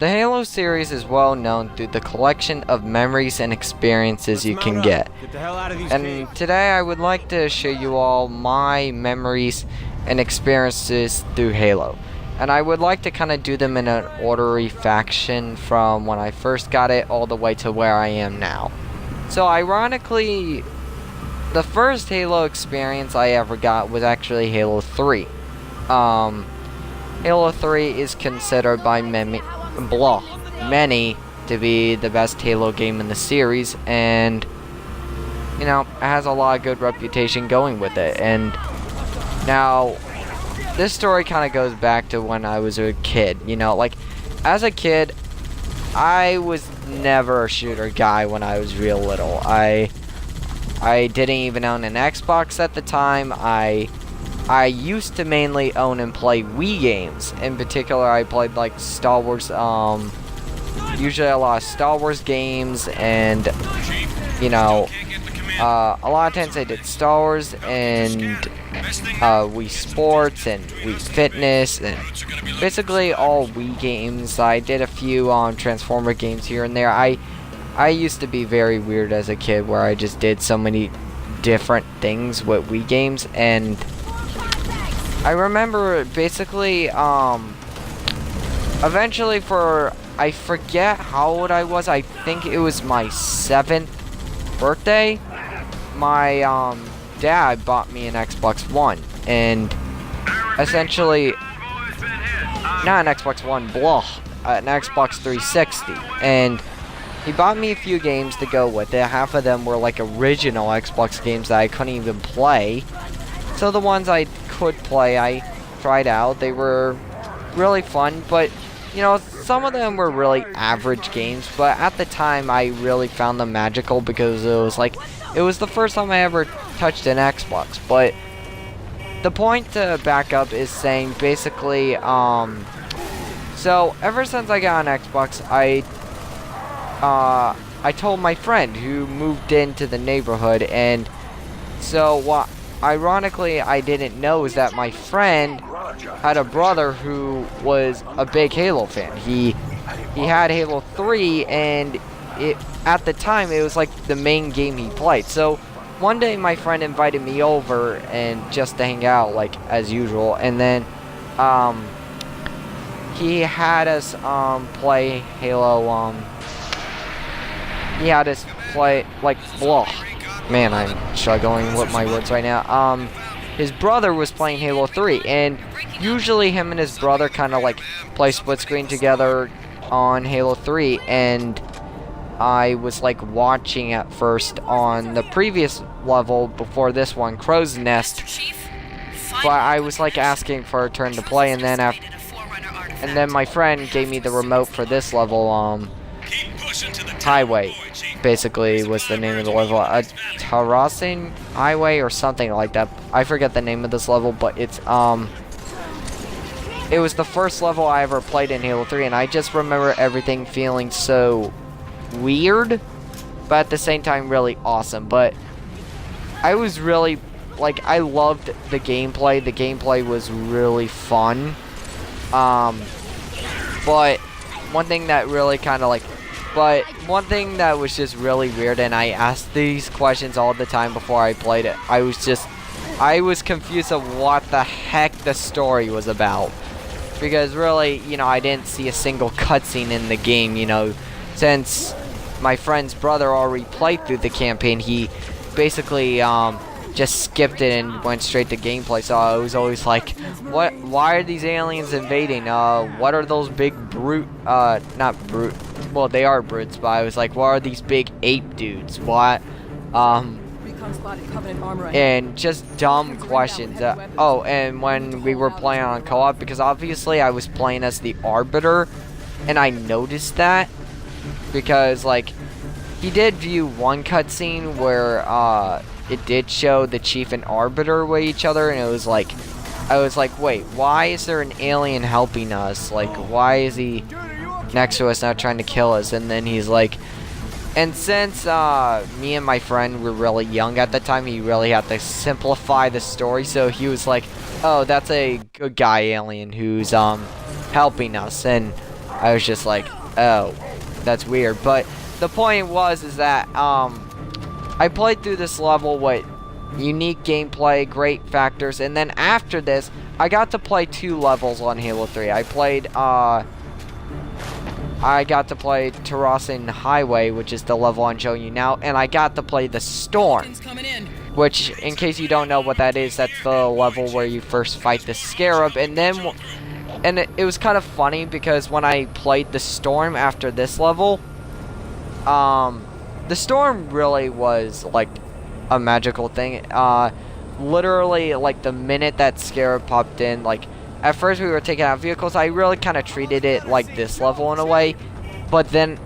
The Halo series is well known through the collection of memories and experiences you can get. And today I would like to show you all my memories and experiences through Halo. And I would like to kind of do them in an orderly fashion from when I first got it all the way to where I am now. So ironically, the first Halo experience I ever got was actually Halo 3. Halo 3 is considered by many to be the best Halo game in the series, and you know, it has a lot of good reputation going with it. And now this story kind of goes back to when I was a kid. You know, like as a kid I was never a shooter guy. When I was real little, I didn't even own an Xbox at the time. I used to mainly own and play Wii games. In particular, I played like Star Wars, usually a lot of Star Wars games, and you know, a lot of times I did Star Wars and Wii Sports and Wii Fitness and basically all Wii games. I did a few Transformer games here and there. I used to be very weird as a kid, where I just did so many different things with Wii games. And I remember basically, eventually I forget how old I was, I think it was my 7th birthday, my, dad bought me an Xbox One, and essentially, not an Xbox One, an Xbox 360, and he bought me a few games to go with it. Half of them were like original Xbox games that I couldn't even play. So the ones I could play, I tried out. They were really fun, but you know, some of them were really average games. But at the time, I really found them magical because it was the first time I ever touched an Xbox. But the point to back up is saying basically, so ever since I got an Xbox, I told my friend who moved into the neighborhood, and so what ironically I didn't know is that my friend had a brother who was a big Halo fan. He had Halo 3, and at the time it was like the main game he played. So one day my friend invited me over and just to hang out like as usual, and then he had us play Halo. He had us play, like, man, I'm struggling with my words right now. His brother was playing Halo 3, and usually him and his brother kind of, like, play split screen together on Halo 3, and I was, like, watching at first on the previous level before this one, Crow's Nest, but I was, like, asking for a turn to play, and then my friend gave me the remote for this level, Highway, basically, was the name of the level. A Terracing Highway or something like that. I forget the name of this level, but it was the first level I ever played in Halo 3, and I just remember everything feeling so weird, but at the same time really awesome. But I was really, like, I loved the gameplay. The gameplay was really fun. But one thing that really kind of one thing that was just really weird, and I asked these questions all the time before I played it, I was confused of what the heck the story was about. Because really, you know, I didn't see a single cutscene in the game, you know. Since my friend's brother already played through the campaign, he basically just skipped it and went straight to gameplay. So I was always like, why are these aliens invading? What are those big not brute, well, they are brutes, but I was like, what are these big ape dudes? What? And just dumb questions. Oh, and when we were playing on co-op, because obviously I was playing as the Arbiter, and I noticed that, because, like, he did view one cutscene where, it did show the Chief and Arbiter with each other, and it was like, I was like, wait, why is there an alien helping us? Like, why is he next to us not trying to kill us? And then he's like, and since me and my friend were really young at the time, he really had to simplify the story, so he was like, oh, that's a good guy alien who's helping us. And I was just like, oh, that's weird. But the point was is that I played through this level with unique gameplay, great factors, and then after this, I got to play 2 levels on Halo 3. I got to play Terrasin Highway, which is the level I'm showing you now, and I got to play the Storm, which, in case you don't know what that is, that's the level where you first fight the Scarab, and then, it was kind of funny, because when I played the Storm after this level, the Storm really was, like, a magical thing. Literally, like, the minute that Scarab popped in, like, at first we were taking out vehicles, I really kind of treated it like this level in a way, but then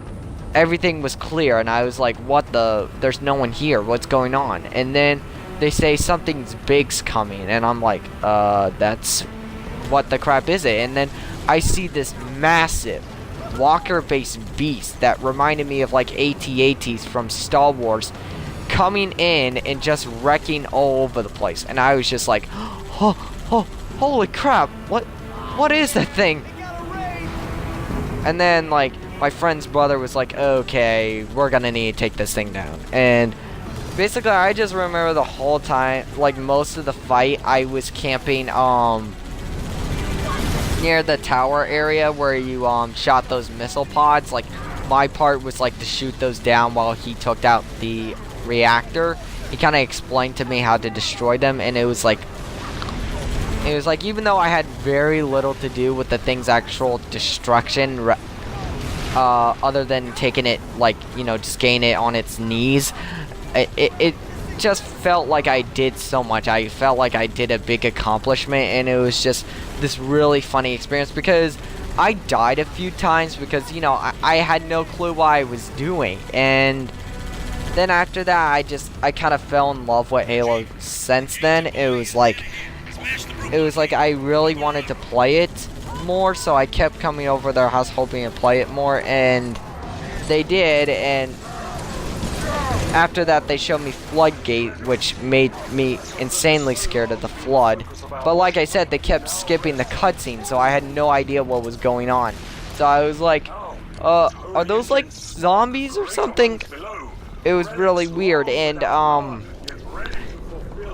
everything was clear, and I was like, what the, there's no one here, what's going on? And then they say something's big's coming, and I'm like, that's, what the crap is it? And then I see this massive walker-based beast that reminded me of like AT-ATs from Star Wars coming in and just wrecking all over the place, and I was just like, oh, holy crap, what is that thing? And then, like, my friend's brother was like, okay, we're gonna need to take this thing down. And basically, I just remember the whole time, like, most of the fight, I was camping, near the tower area where you, shot those missile pods. Like, my part was, like, to shoot those down while he took out the reactor. He kind of explained to me how to destroy them, and it was like, even though I had very little to do with the thing's actual destruction, other than taking it, like, you know, just getting it on its knees, it just felt like I did so much. I felt like I did a big accomplishment, and it was just this really funny experience, because I died a few times because, you know, I had no clue what I was doing, and then after that, I kind of fell in love with Halo since then. It was like I really wanted to play it more, so I kept coming over their house hoping to play it more, and they did, and after that they showed me Floodgate, which made me insanely scared of the flood. But like I said, they kept skipping the cutscene, so I had no idea what was going on. So I was like, are those like zombies or something? It was really weird, and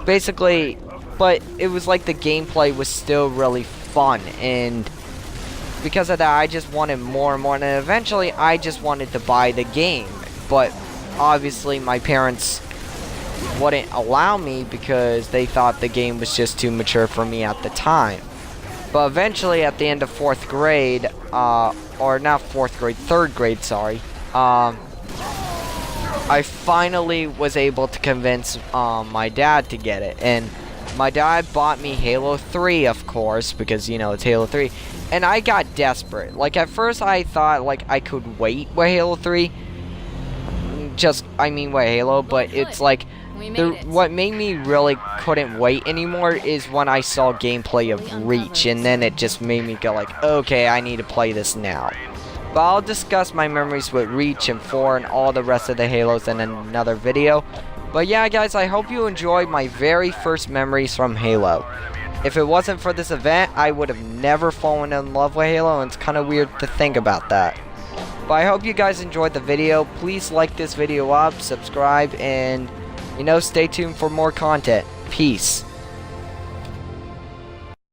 basically, but it was like the gameplay was still really fun, and because of that, I just wanted more and more, and eventually I just wanted to buy the game, but obviously my parents wouldn't allow me because they thought the game was just too mature for me at the time. But eventually, at the end of 4th grade, or not 4th grade, 3rd grade, sorry, I finally was able to convince my dad to get it, and my dad bought me Halo 3, of course, because, you know, it's Halo 3, and I got desperate. Like, at first I thought, like, I could wait with Halo 3, with Halo, but it's like, what made me really couldn't wait anymore is when I saw gameplay of Reach, and then it just made me go like, okay, I need to play this now. But I'll discuss my memories with Reach and 4 and all the rest of the Halos in another video. But yeah, guys, I hope you enjoyed my very first memories from Halo. If it wasn't for this event, I would have never fallen in love with Halo, and it's kind of weird to think about that. But I hope you guys enjoyed the video. Please like this video up, subscribe, and, you know, stay tuned for more content. Peace.